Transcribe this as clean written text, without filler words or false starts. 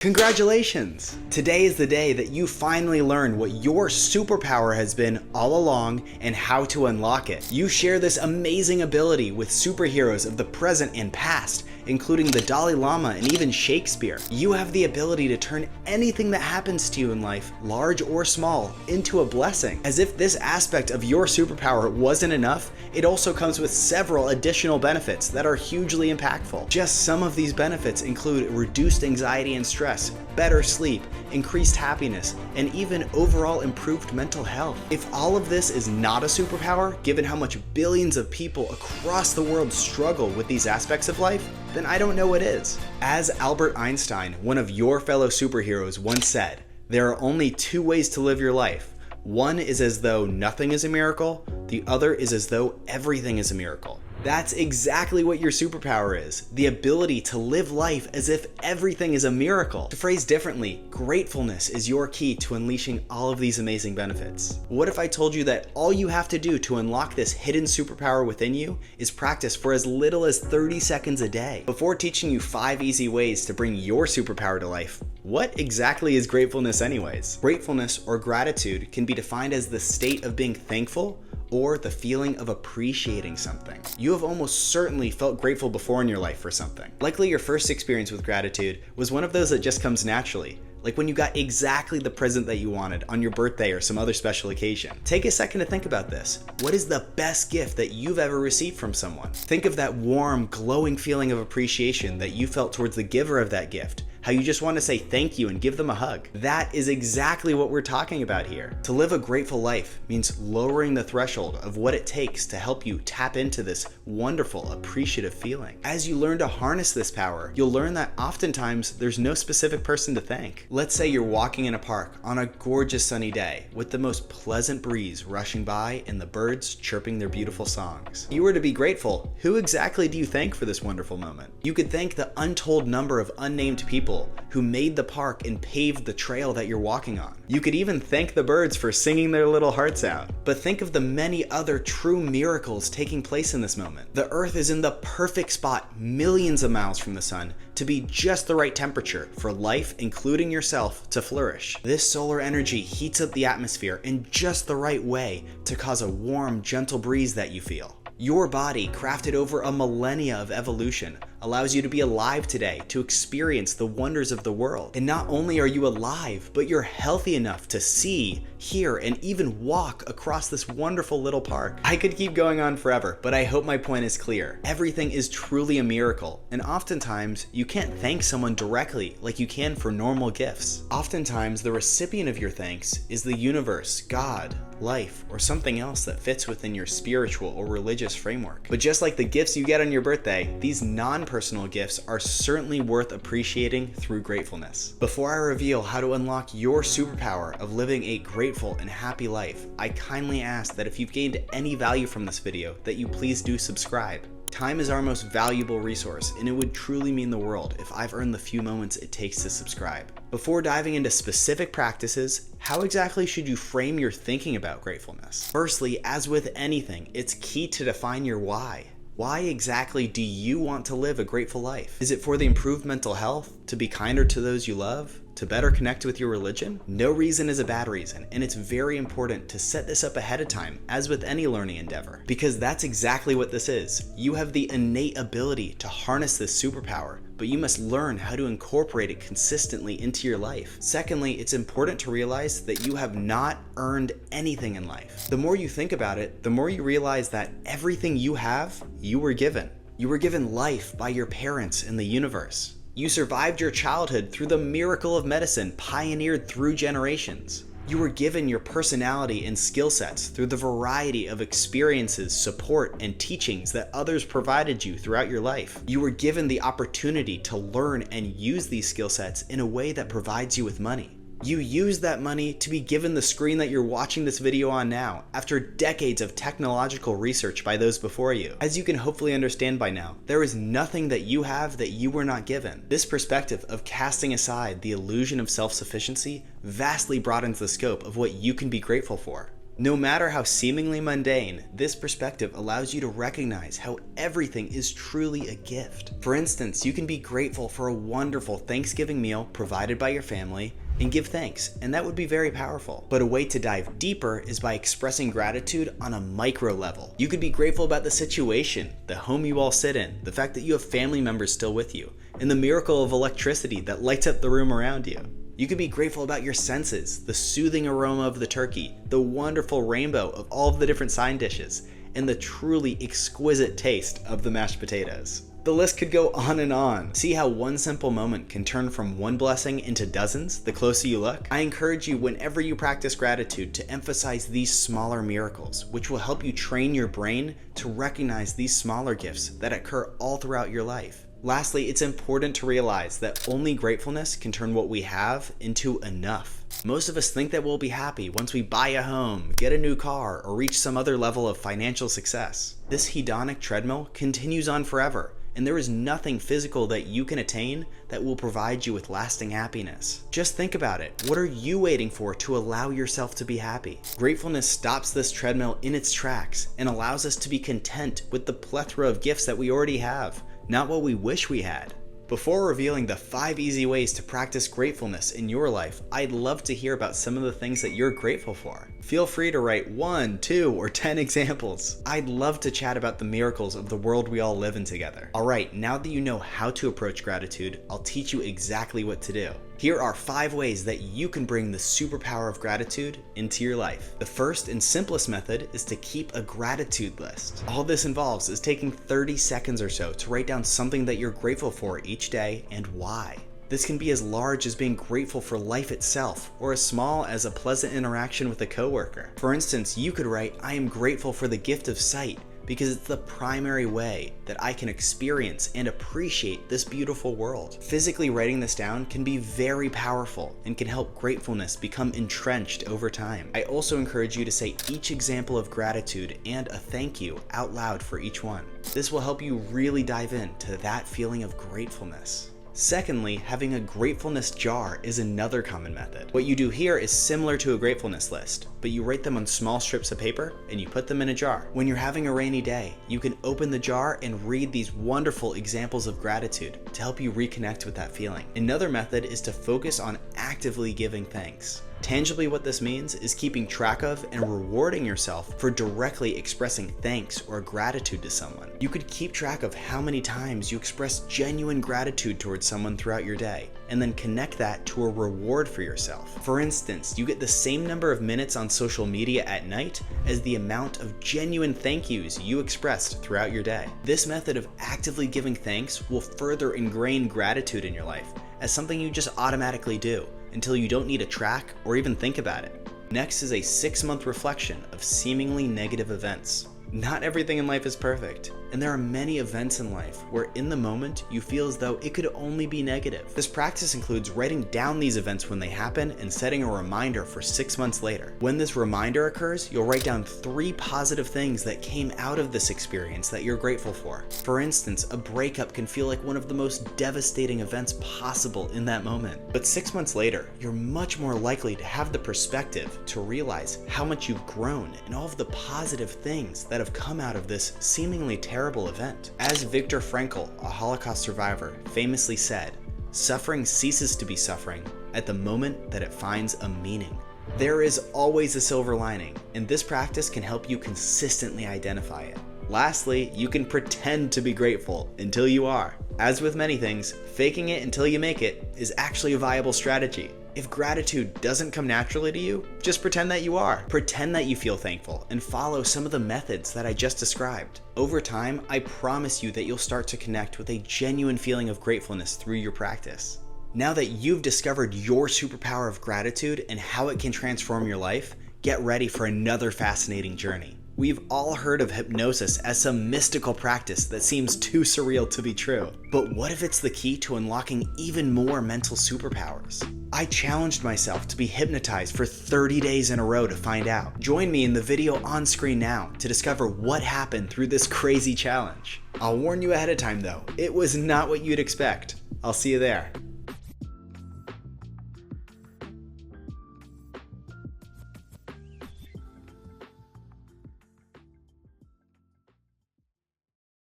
Congratulations! Today is the day that you finally learn what your superpower has been all along and how to unlock it. You share this amazing ability with superheroes of the present and past, including the Dalai Lama and even Shakespeare. You have the ability to turn anything that happens to you in life, large or small, into a blessing. As if this aspect of your superpower wasn't enough, it also comes with several additional benefits that are hugely impactful. Just some of these benefits include reduced anxiety and stress, better sleep, increased happiness, and even overall improved mental health. If all of this is not a superpower, given how much billions of people across the world struggle with these aspects of life, then I don't know what is. As Albert Einstein, one of your fellow superheroes, once said, there are only two ways to live your life. One is as though nothing is a miracle, the other is as though everything is a miracle. That's exactly what your superpower is, the ability to live life as if everything is a miracle. To phrase differently, gratefulness is your key to unleashing all of these amazing benefits. What if I told you that all you have to do to unlock this hidden superpower within you is practice for as little as 30 seconds a day? Before teaching you 5 easy ways to bring your superpower to life, what exactly is gratefulness anyways? Gratefulness or gratitude can be defined as the state of being thankful or the feeling of appreciating something. You have almost certainly felt grateful before in your life for something. Likely your first experience with gratitude was one of those that just comes naturally, like when you got exactly the present that you wanted on your birthday or some other special occasion. Take a second to think about this. What is the best gift that you've ever received from someone? Think of that warm, glowing feeling of appreciation that you felt towards the giver of that gift. How you just want to say thank you and give them a hug. That is exactly what we're talking about here. To live a grateful life means lowering the threshold of what it takes to help you tap into this wonderful, appreciative feeling. As you learn to harness this power, you'll learn that oftentimes there's no specific person to thank. Let's say you're walking in a park on a gorgeous sunny day with the most pleasant breeze rushing by and the birds chirping their beautiful songs. If you were to be grateful, who exactly do you thank for this wonderful moment? You could thank the untold number of unnamed people who made the park and paved the trail that you're walking on. You could even thank the birds for singing their little hearts out. But think of the many other true miracles taking place in this moment. The Earth is in the perfect spot millions of miles from the sun to be just the right temperature for life, including yourself, to flourish. This solar energy heats up the atmosphere in just the right way to cause a warm, gentle breeze that you feel. Your body, crafted over a millennia of evolution, allows you to be alive today to experience the wonders of the world. And not only are you alive, but you're healthy enough to see, hear, and even walk across this wonderful little park. I could keep going on forever, but I hope my point is clear. Everything is truly a miracle, and oftentimes you can't thank someone directly like you can for normal gifts. Oftentimes the recipient of your thanks is the universe, God, life, or something else that fits within your spiritual or religious framework. But just like the gifts you get on your birthday, these non-personal gifts are certainly worth appreciating through gratefulness. Before I reveal how to unlock your superpower of living a grateful and happy life, I kindly ask that if you've gained any value from this video, that you please do subscribe. Time is our most valuable resource, and it would truly mean the world if I've earned the few moments it takes to subscribe. Before diving into specific practices, how exactly should you frame your thinking about gratefulness? Firstly, as with anything, it's key to define your why. Why exactly do you want to live a grateful life? Is it for the improved mental health, to be kinder to those you love, to better connect with your religion? No reason is a bad reason, and it's very important to set this up ahead of time, as with any learning endeavor, because that's exactly what this is. You have the innate ability to harness this superpower, but you must learn how to incorporate it consistently into your life. Secondly, it's important to realize that you have not earned anything in life. The more you think about it, the more you realize that everything you have, you were given. You were given life by your parents and the universe. You survived your childhood through the miracle of medicine pioneered through generations. You were given your personality and skill sets through the variety of experiences, support, and teachings that others provided you throughout your life. You were given the opportunity to learn and use these skill sets in a way that provides you with money. You use that money to be given the screen that you're watching this video on now, after decades of technological research by those before you. As you can hopefully understand by now, there is nothing that you have that you were not given. This perspective of casting aside the illusion of self-sufficiency vastly broadens the scope of what you can be grateful for. No matter how seemingly mundane, this perspective allows you to recognize how everything is truly a gift. For instance, you can be grateful for a wonderful Thanksgiving meal provided by your family and give thanks, and that would be very powerful. But a way to dive deeper is by expressing gratitude on a micro level. You could be grateful about the situation, the home you all sit in, the fact that you have family members still with you, and the miracle of electricity that lights up the room around you. You could be grateful about your senses, the soothing aroma of the turkey, the wonderful rainbow of all of the different side dishes, and the truly exquisite taste of the mashed potatoes. The list could go on and on. See how one simple moment can turn from one blessing into dozens the closer you look? I encourage you, whenever you practice gratitude, to emphasize these smaller miracles, which will help you train your brain to recognize these smaller gifts that occur all throughout your life. Lastly, it's important to realize that only gratefulness can turn what we have into enough. Most of us think that we'll be happy once we buy a home, get a new car, or reach some other level of financial success. This hedonic treadmill continues on forever, and there is nothing physical that you can attain that will provide you with lasting happiness. Just think about it. What are you waiting for to allow yourself to be happy? Gratefulness stops this treadmill in its tracks and allows us to be content with the plethora of gifts that we already have, not what we wish we had. Before revealing the 5 easy ways to practice gratefulness in your life, I'd love to hear about some of the things that you're grateful for. Feel free to write 1, 2, or 10 examples. I'd love to chat about the miracles of the world we all live in together. Alright, now that you know how to approach gratitude, I'll teach you exactly what to do. Here are 5 ways that you can bring the superpower of gratitude into your life. The first and simplest method is to keep a gratitude list. All this involves is taking 30 seconds or so to write down something that you're grateful for each day and why. This can be as large as being grateful for life itself, or as small as a pleasant interaction with a coworker. For instance, you could write, "I am grateful for the gift of sight, because it's the primary way that I can experience and appreciate this beautiful world." Physically writing this down can be very powerful and can help gratefulness become entrenched over time. I also encourage you to say each example of gratitude and a thank you out loud for each one. This will help you really dive into that feeling of gratefulness. Secondly, having a gratefulness jar is another common method. What you do here is similar to a gratefulness list, but you write them on small strips of paper and you put them in a jar. When you're having a rainy day, you can open the jar and read these wonderful examples of gratitude to help you reconnect with that feeling. Another method is to focus on actively giving thanks. Tangibly, what this means is keeping track of and rewarding yourself for directly expressing thanks or gratitude to someone. You could keep track of how many times you express genuine gratitude towards someone throughout your day, and then connect that to a reward for yourself. For instance, you get the same number of minutes on social media at night as the amount of genuine thank yous you expressed throughout your day. This method of actively giving thanks will further ingrain gratitude in your life as something you just automatically do, until you don't need to track or even think about it. Next is a 6-month reflection of seemingly negative events. Not everything in life is perfect, and there are many events in life where in the moment you feel as though it could only be negative. This practice includes writing down these events when they happen and setting a reminder for 6 months later. When this reminder occurs, you'll write down 3 positive things that came out of this experience that you're grateful for. For instance, a breakup can feel like one of the most devastating events possible in that moment. But 6 months later, you're much more likely to have the perspective to realize how much you've grown and all of the positive things that have come out of this seemingly terrible event. As Viktor Frankl, a Holocaust survivor, famously said, "Suffering ceases to be suffering at the moment that it finds a meaning." There is always a silver lining, and this practice can help you consistently identify it. Lastly, you can pretend to be grateful until you are. As with many things, faking it until you make it is actually a viable strategy. If gratitude doesn't come naturally to you, just pretend that you are. Pretend that you feel thankful and follow some of the methods that I just described. Over time, I promise you that you'll start to connect with a genuine feeling of gratefulness through your practice. Now that you've discovered your superpower of gratitude and how it can transform your life, get ready for another fascinating journey. We've all heard of hypnosis as some mystical practice that seems too surreal to be true. But what if it's the key to unlocking even more mental superpowers? I challenged myself to be hypnotized for 30 days in a row to find out. Join me in the video on screen now to discover what happened through this crazy challenge. I'll warn you ahead of time though, it was not what you'd expect. I'll see you there.